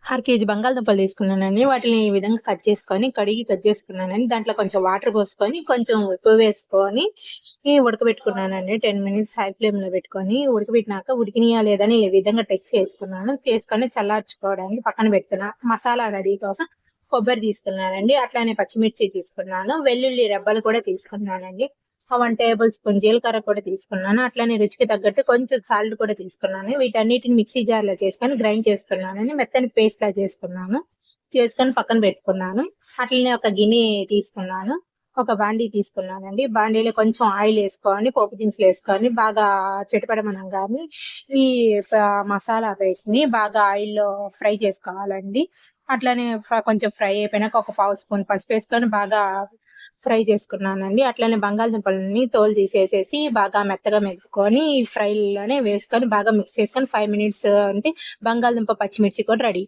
అర కేజీ బంగాళదుంపలు తీసుకున్నానండి. వాటిని ఈ విధంగా కట్ చేసుకొని, కడిగి కట్ చేసుకున్నానండి. దాంట్లో కొంచెం వాటర్ పోసుకొని, కొంచెం ఉప్పు వేసుకొని ఉడకబెట్టుకున్నానండి. 10 మినిట్స్ హై ఫ్లేమ్‌లో పెట్టుకొని, ఉడకబెట్టినాక ఉడికినాయా లేదా అని ఈ విధంగా టెస్ట్ చేసుకున్నాను. చేసుకొని చల్లార్చుకోవడానికి పక్కన పెట్టుకున్నా. మసాలా రెడీ కోసం కొబ్బరి తీసుకున్నానండి. అట్లానే పచ్చిమిర్చి తీసుకున్నాను. వెల్లుల్లి రెబ్బలు కూడా తీసుకున్నానండి. 1 టేబుల్ స్పూన్ జీలకర్ర కూడా తీసుకున్నాను. అట్లానే రుచికి తగ్గట్టు కొంచెం సాల్ట్ కూడా తీసుకున్నాను. వీటన్నిటిని మిక్సీ జార్‌లో చేసుకొని గ్రైండ్ చేసుకున్నానండి. మెత్తని పేస్ట్‌లా చేసుకున్నాను. చేసుకొని పక్కన పెట్టుకున్నాను. అట్లనే ఒక గిన్నె తీసుకున్నాను. ఒక బాండీ తీసుకున్నానండి. బాండీలో కొంచెం ఆయిల్ వేసుకొని, పోపు దినుసులు వేసుకొని బాగా చిటపటమనంగానే ఈ మసాలా పేస్ట్‌ని బాగా ఆయిల్‌లో ఫ్రై చేసుకోవాలండి. అట్లనే కొంచెం ఫ్రై అయిపోయినాక ఒక పావు స్పూన్ పసుపు వేసుకొని బాగా ఫ్రై చేసుకున్నానండి. అట్లనే బంగాళదుంపలని తోలు తీసేసేసి బాగా మెత్తగా మెదుపుకొని ఫ్రైలోనే వేసుకొని బాగా మిక్స్ చేసుకొని 5 మినిట్స్ అంటే బంగాళదుంప పచ్చిమిర్చి కూడా రెడీ.